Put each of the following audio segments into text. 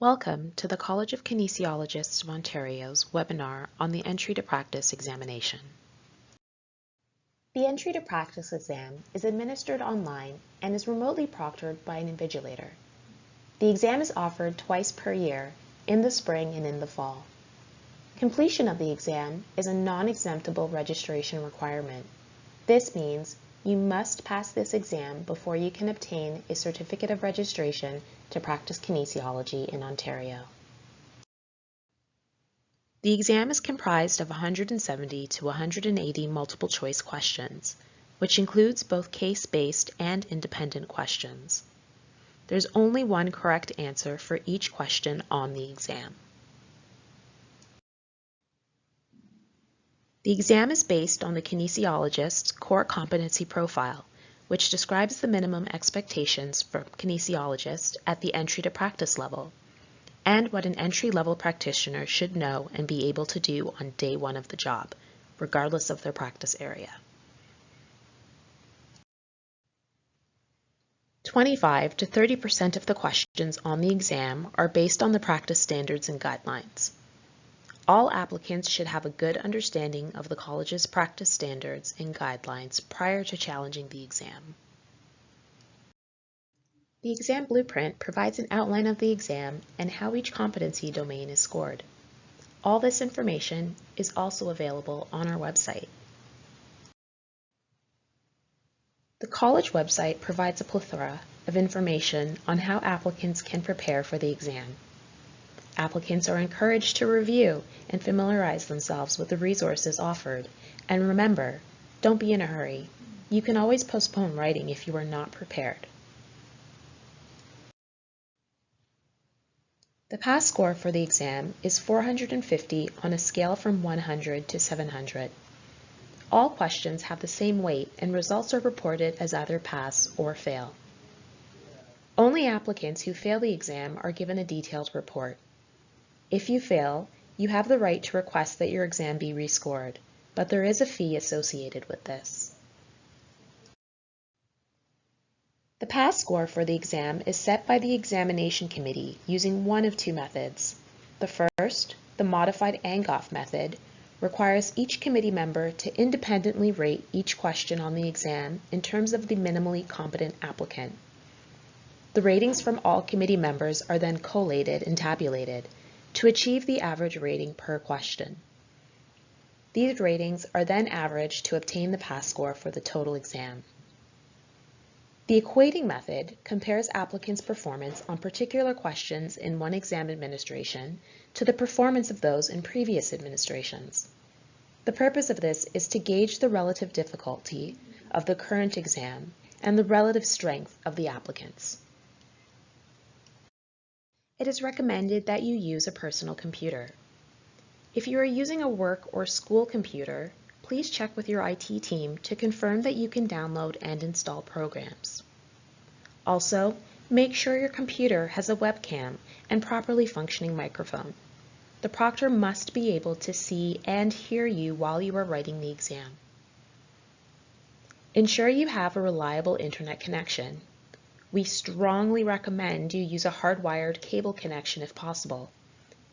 Welcome to the College of Kinesiologists of Ontario's webinar on the Entry to Practice examination. The Entry to Practice exam is administered online and is remotely proctored by an invigilator. The exam is offered twice per year, in the spring and in the fall. Completion of the exam is a non-exemptable registration requirement. This means you must pass this exam before you can obtain a certificate of registration to practice kinesiology in Ontario. The exam is comprised of 170 to 180 multiple choice questions, which includes both case-based and independent questions. There's only one correct answer for each question on the exam. The exam is based on the kinesiologist's core competency profile, which describes the minimum expectations for kinesiologists at the entry to practice level, and what an entry-level practitioner should know and be able to do on day one of the job, regardless of their practice area. 25 to 30% of the questions on the exam are based on the practice standards and guidelines. All applicants should have a good understanding of the college's practice standards and guidelines prior to challenging the exam. The exam blueprint provides an outline of the exam and how each competency domain is scored. All this information is also available on our website. The college website provides a plethora of information on how applicants can prepare for the exam. Applicants are encouraged to review and familiarize themselves with the resources offered. And remember, don't be in a hurry. You can always postpone writing if you are not prepared. The pass score for the exam is 450 on a scale from 100 to 700. All questions have the same weight and results are reported as either pass or fail. Only applicants who fail the exam are given a detailed report. If you fail, you have the right to request that your exam be rescored, but there is a fee associated with this. The pass score for the exam is set by the examination committee using one of two methods. The first, the modified Angoff method, requires each committee member to independently rate each question on the exam in terms of the minimally competent applicant. The ratings from all committee members are then collated and tabulated to achieve the average rating per question. These ratings are then averaged to obtain the pass score for the total exam. The equating method compares applicants' performance on particular questions in one exam administration to the performance of those in previous administrations. The purpose of this is to gauge the relative difficulty of the current exam and the relative strength of the applicants. It is recommended that you use a personal computer. If you are using a work or school computer, please check with your IT team to confirm that you can download and install programs. Also, make sure your computer has a webcam and properly functioning microphone. The proctor must be able to see and hear you while you are writing the exam. Ensure you have a reliable internet connection. We strongly recommend you use a hardwired cable connection if possible.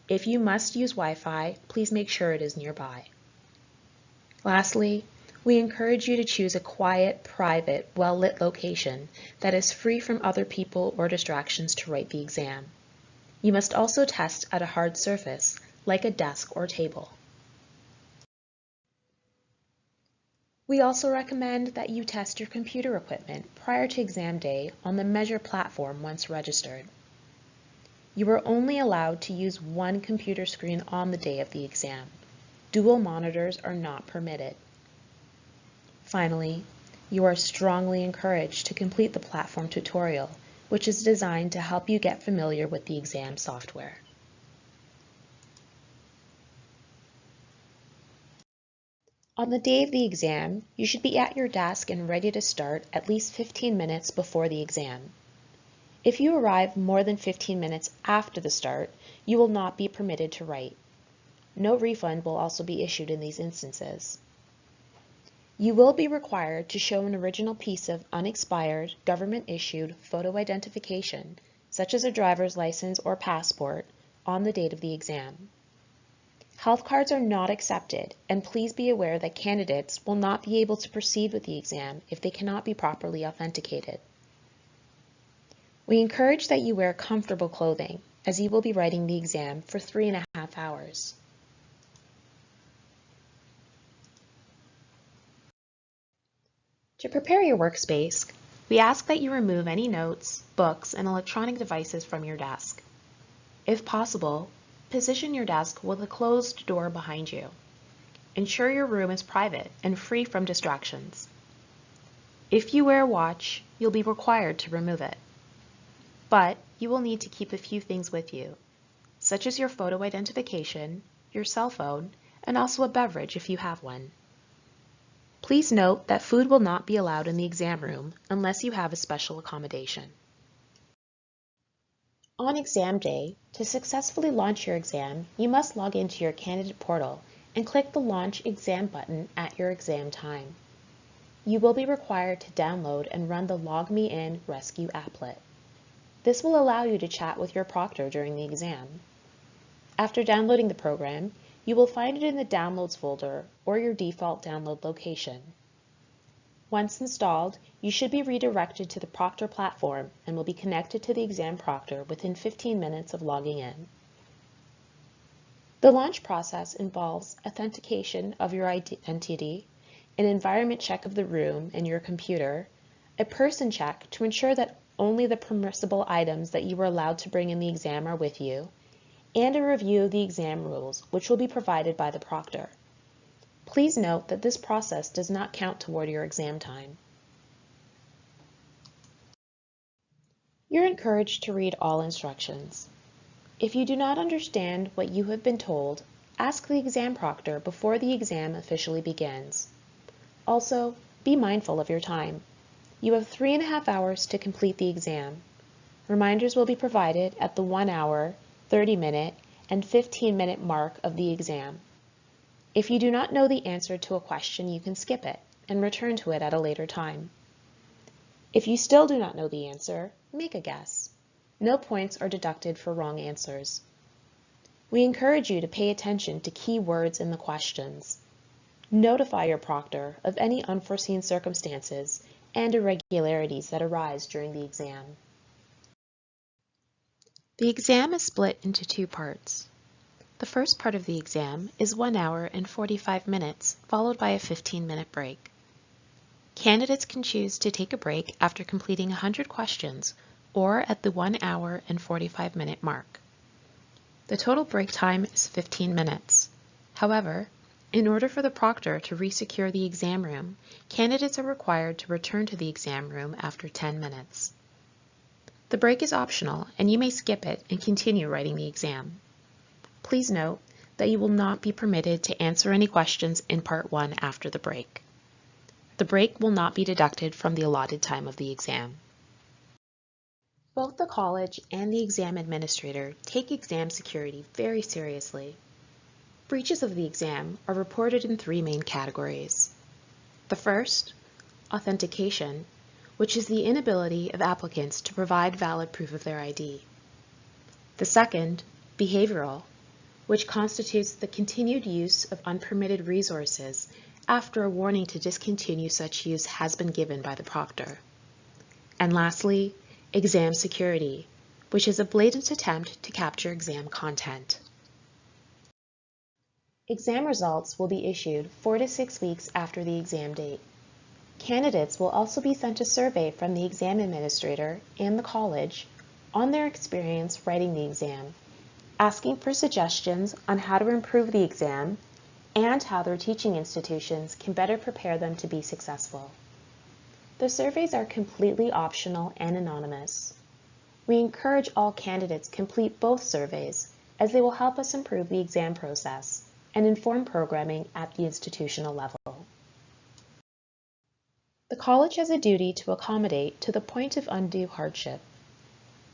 If you must use Wi-Fi, please make sure it is nearby. Lastly, we encourage you to choose a quiet, private, well-lit location that is free from other people or distractions to write the exam. You must also test at a hard surface, like a desk or table. We also recommend that you test your computer equipment prior to exam day on the Measure platform once registered. You are only allowed to use one computer screen on the day of the exam. Dual monitors are not permitted. Finally, you are strongly encouraged to complete the platform tutorial, which is designed to help you get familiar with the exam software. On the day of the exam, you should be at your desk and ready to start at least 15 minutes before the exam. If you arrive more than 15 minutes after the start, you will not be permitted to write. No refund will also be issued in these instances. You will be required to show an original piece of unexpired, government-issued photo identification such as a driver's license or passport, on the date of the exam. Health cards are not accepted, and please be aware that candidates will not be able to proceed with the exam if they cannot be properly authenticated. We encourage that you wear comfortable clothing, as you will be writing the exam for 3.5 hours. To prepare your workspace, we ask that you remove any notes, books, and electronic devices from your desk. If possible, position your desk with a closed door behind you. Ensure your room is private and free from distractions. If you wear a watch, you'll be required to remove it. But you will need to keep a few things with you, such as your photo identification, your cell phone, and also a beverage if you have one. Please note that food will not be allowed in the exam room unless you have a special accommodation. On exam day, to successfully launch your exam, you must log into your candidate portal and click the Launch Exam button at your exam time. You will be required to download and run the LogMeIn Rescue applet. This will allow you to chat with your proctor during the exam. After downloading the program, you will find it in the Downloads folder or your default download location. Once installed, you should be redirected to the proctor platform and will be connected to the exam proctor within 15 minutes of logging in. The launch process involves authentication of your identity, an environment check of the room and your computer, a person check to ensure that only the permissible items that you are allowed to bring in the exam are with you, and a review of the exam rules, which will be provided by the proctor. Please note that this process does not count toward your exam time. You're encouraged to read all instructions. If you do not understand what you have been told, ask the exam proctor before the exam officially begins. Also, be mindful of your time. You have 3.5 hours to complete the exam. Reminders will be provided at the 1 hour, 30-minute, and 15-minute mark of the exam. If you do not know the answer to a question, you can skip it and return to it at a later time. If you still do not know the answer, make a guess. No points are deducted for wrong answers. We encourage you to pay attention to key words in the questions. Notify your proctor of any unforeseen circumstances and irregularities that arise during the exam. The exam is split into 2 parts. The first part of the exam is 1 hour and 45 minutes, followed by a 15-minute break. Candidates can choose to take a break after completing 100 questions or at the 1 hour and 45-minute mark. The total break time is 15 minutes. However, in order for the proctor to resecure the exam room, candidates are required to return to the exam room after 10 minutes. The break is optional, and you may skip it and continue writing the exam. Please note that you will not be permitted to answer any questions in Part 1 after the break. The break will not be deducted from the allotted time of the exam. Both the college and the exam administrator take exam security very seriously. Breaches of the exam are reported in 3 main categories. The first, authentication, which is the inability of applicants to provide valid proof of their ID. The second, behavioral, which constitutes the continued use of unpermitted resources after a warning to discontinue such use has been given by the proctor. And lastly, exam security, which is a blatant attempt to capture exam content. Exam results will be issued 4 to 6 weeks after the exam date. Candidates will also be sent a survey from the exam administrator and the college on their experience writing the exam, asking for suggestions on how to improve the exam and how their teaching institutions can better prepare them to be successful. The surveys are completely optional and anonymous. We encourage all candidates complete both surveys as they will help us improve the exam process and inform programming at the institutional level. The college has a duty to accommodate to the point of undue hardship.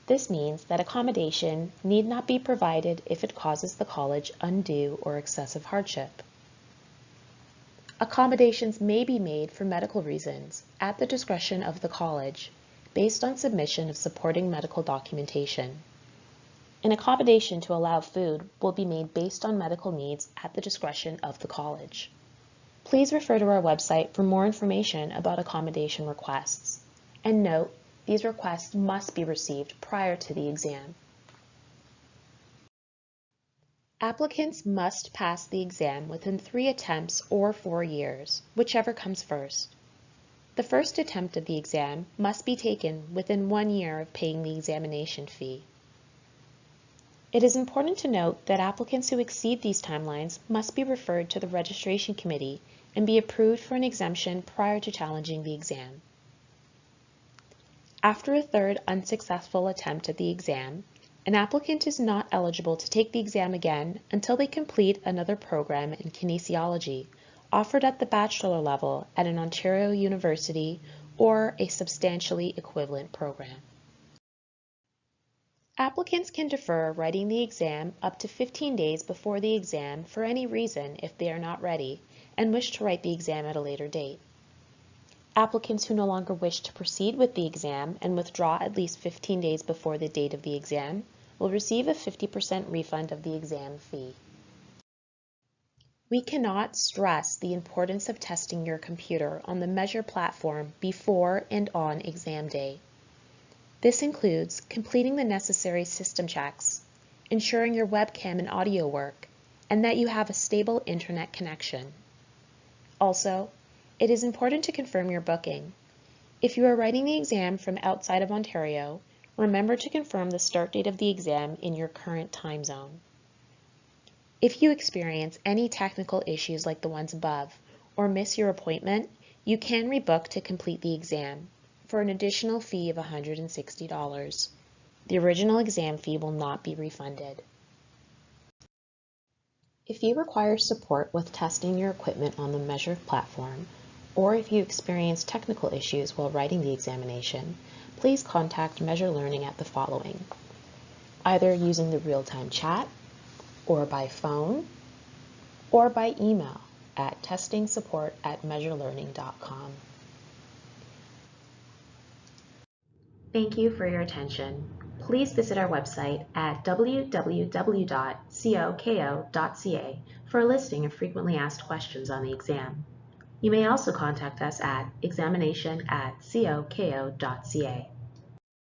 This means that accommodation need not be provided if it causes the college undue or excessive hardship. Accommodations may be made for medical reasons at the discretion of the college, based on submission of supporting medical documentation. An accommodation to allow food will be made based on medical needs at the discretion of the college. Please refer to our website for more information about accommodation requests. And note, these requests must be received prior to the exam. Applicants must pass the exam within 3 attempts or 4 years, whichever comes first. The first attempt of the exam must be taken within 1 year of paying the examination fee. It is important to note that applicants who exceed these timelines must be referred to the registration committee and be approved for an exemption prior to challenging the exam. After a third unsuccessful attempt at the exam, an applicant is not eligible to take the exam again until they complete another program in kinesiology offered at the bachelor level at an Ontario university or a substantially equivalent program. Applicants can defer writing the exam up to 15 days before the exam for any reason if they are not ready and wish to write the exam at a later date. Applicants who no longer wish to proceed with the exam and withdraw at least 15 days before the date of the exam will receive a 50% refund of the exam fee. We cannot stress the importance of testing your computer on the Measure platform before and on exam day. This includes completing the necessary system checks, ensuring your webcam and audio work, and that you have a stable internet connection. Also, it is important to confirm your booking. If you are writing the exam from outside of Ontario, remember to confirm the start date of the exam in your current time zone. If you experience any technical issues like the ones above, or miss your appointment, you can rebook to complete the exam for an additional fee of $160. The original exam fee will not be refunded. If you require support with testing your equipment on the Measure platform, or if you experience technical issues while writing the examination, please contact Measure Learning at the following: either using the real-time chat, or by phone, or by email at testingsupport@measurelearning.com. Thank you for your attention. Please visit our website at www.coko.ca for a listing of frequently asked questions on the exam. You may also contact us at examination@coko.ca.